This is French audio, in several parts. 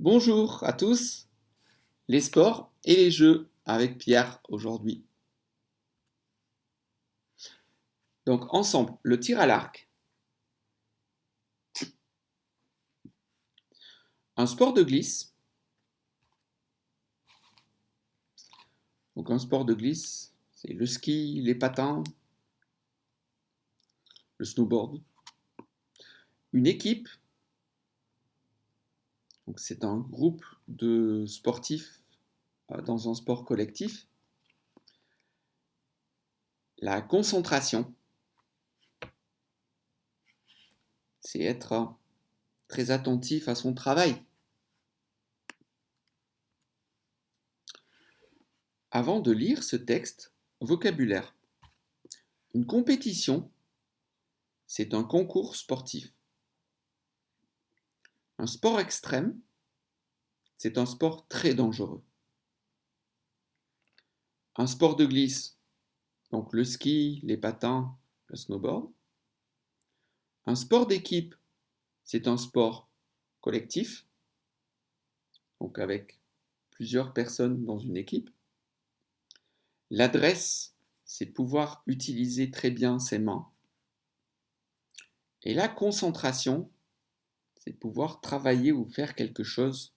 Bonjour à tous, les sports et les jeux avec Pierre aujourd'hui. Donc ensemble, le tir à l'arc, un sport de glisse. Donc un sport de glisse, c'est le ski, les patins, le snowboard. Une équipe, donc c'est un groupe de sportifs dans un sport collectif. La concentration, c'est être très attentif à son travail. Avant de lire ce texte, vocabulaire. Une compétition, c'est un concours sportif. Un sport extrême, c'est un sport très dangereux. Un sport de glisse, donc le ski, les patins, le snowboard. Un sport d'équipe, c'est un sport collectif, donc avec plusieurs personnes dans une équipe. L'adresse, c'est pouvoir utiliser très bien ses mains. Et la concentration, c'est pouvoir travailler ou faire quelque chose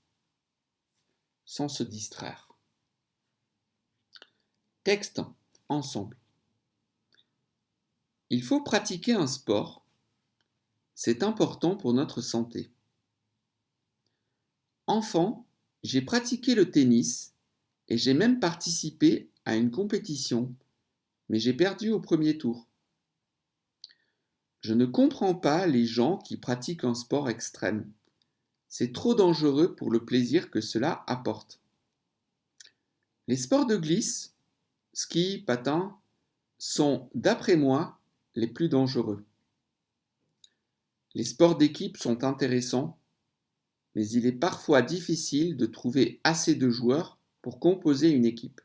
sans se distraire. Texte ensemble. Il faut pratiquer un sport. C'est important pour notre santé. Enfant, j'ai pratiqué le tennis et j'ai même participé à une compétition, mais j'ai perdu au premier tour. Je ne comprends pas les gens qui pratiquent un sport extrême. C'est trop dangereux pour le plaisir que cela apporte. Les sports de glisse, ski, patin, sont, d'après moi, les plus dangereux. Les sports d'équipe sont intéressants, mais il est parfois difficile de trouver assez de joueurs pour composer une équipe.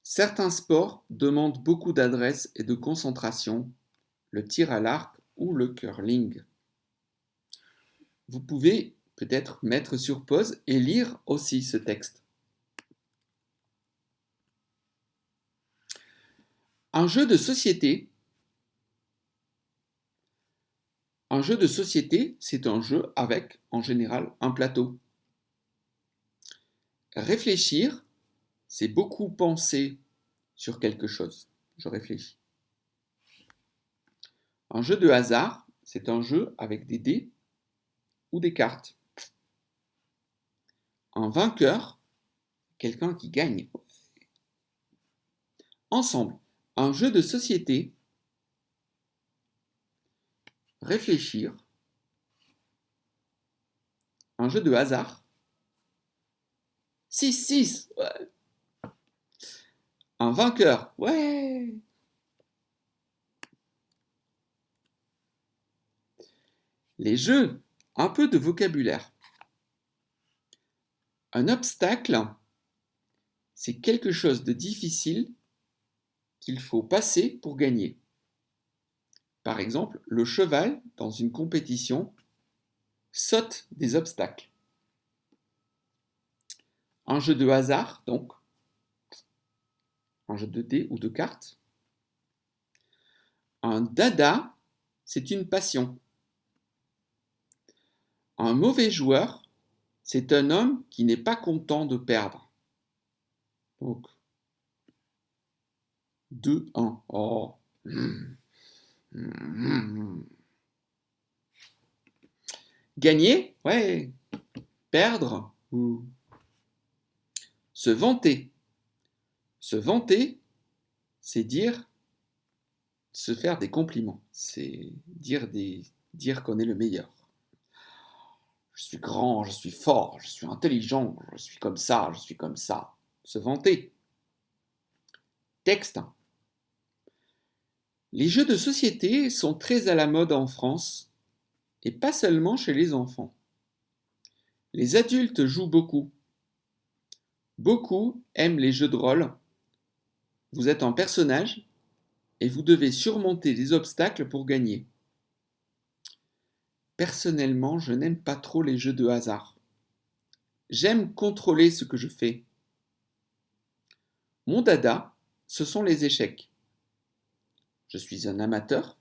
Certains sports demandent beaucoup d'adresse et de concentration, le tir à l'arc ou le curling. Vous pouvez peut-être mettre sur pause et lire aussi ce texte. Un jeu de société. Un jeu de société, c'est un jeu avec, en général, un plateau. Réfléchir, c'est beaucoup penser sur quelque chose. Je réfléchis. Un jeu de hasard, c'est un jeu avec des dés ou des cartes. Un vainqueur, quelqu'un qui gagne. Ensemble, un jeu de société, réfléchir, un jeu de hasard. 6, ouais. Un vainqueur, ouais. Les jeux, un peu de vocabulaire. Un obstacle, c'est quelque chose de difficile qu'il faut passer pour gagner. Par exemple, le cheval, dans une compétition, saute des obstacles. Un jeu de hasard, donc, un jeu de dés ou de cartes. Un dada, c'est une passion. Un mauvais joueur, c'est un homme qui n'est pas content de perdre. Donc, 2-1. Oh. Gagner, ouais. Perdre, ou se vanter. Se vanter, c'est dire, se faire des compliments. C'est dire qu'on est le meilleur. Je suis grand, je suis fort, je suis intelligent, je suis comme ça, je suis comme ça. Se vanter. Texte. Les jeux de société sont très à la mode en France, et pas seulement chez les enfants. Les adultes jouent beaucoup. Beaucoup aiment les jeux de rôle. Vous êtes un personnage et vous devez surmonter des obstacles pour gagner. Personnellement, je n'aime pas trop les jeux de hasard. J'aime contrôler ce que je fais. Mon dada, ce sont les échecs. Je suis un amateur,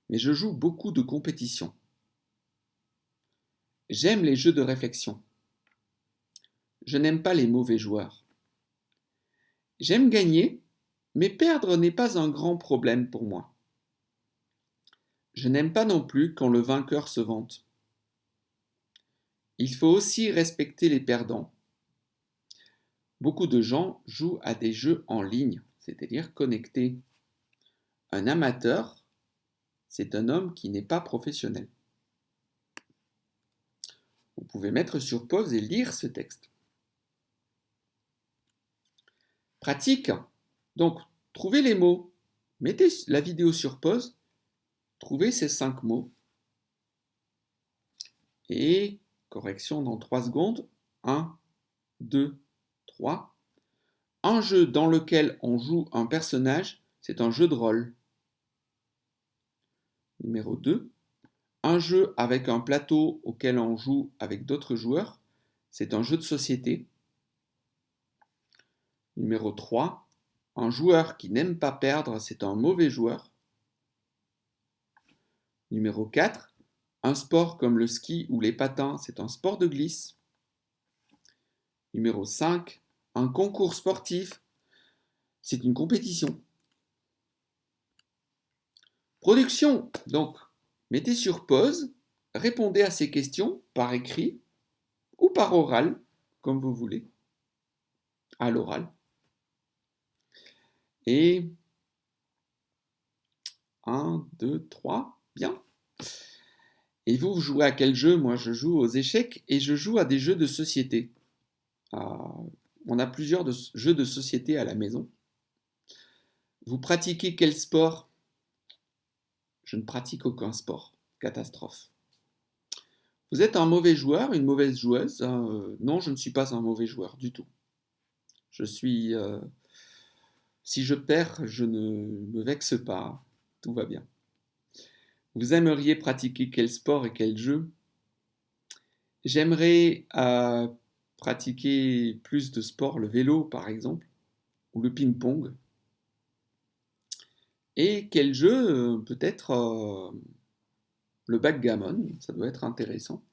mais je joue beaucoup de compétitions. J'aime les jeux de réflexion. Je n'aime pas les mauvais joueurs. J'aime gagner, mais perdre n'est pas un grand problème pour moi. Je n'aime pas non plus quand le vainqueur se vante. Il faut aussi respecter les perdants. Beaucoup de gens jouent à des jeux en ligne, c'est-à-dire connectés. Un amateur, c'est un homme qui n'est pas professionnel. Vous pouvez mettre sur pause et lire ce texte. Pratique. Donc, trouvez les mots. Mettez la vidéo sur pause. Trouvez ces 5 mots. Et correction dans 3 secondes. 1, 2, 3. Un jeu dans lequel on joue un personnage, c'est un jeu de rôle. Numéro 2. Un jeu avec un plateau auquel on joue avec d'autres joueurs, c'est un jeu de société. Numéro 3. Un joueur qui n'aime pas perdre, c'est un mauvais joueur. Numéro 4. Un sport comme le ski ou les patins, c'est un sport de glisse. Numéro 5. Un concours sportif, c'est une compétition. Production. Donc, mettez sur pause, répondez à ces questions par écrit ou par oral, comme vous voulez, à l'oral. Et 1, 2, 3, bien. Et vous jouez à quel jeu? Moi, je joue aux échecs et je joue à des jeux de société. On a plusieurs jeux de société à la maison. Vous pratiquez quel sport? Je ne pratique aucun sport. Catastrophe. Vous êtes un mauvais joueur, une mauvaise joueuse? Non, je ne suis pas un mauvais joueur du tout. Je suis... si je perds, je ne me vexe pas. Tout va bien. Vous aimeriez pratiquer quel sport et quel jeu? J'aimerais pratiquer plus de sport, le vélo par exemple, ou le ping-pong. Et quel jeu? Peut-être le backgammon, ça doit être intéressant.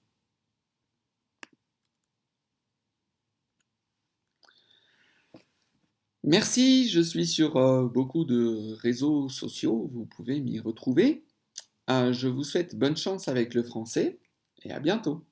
Merci, je suis sur beaucoup de réseaux sociaux, vous pouvez m'y retrouver. Je vous souhaite bonne chance avec le français et à bientôt.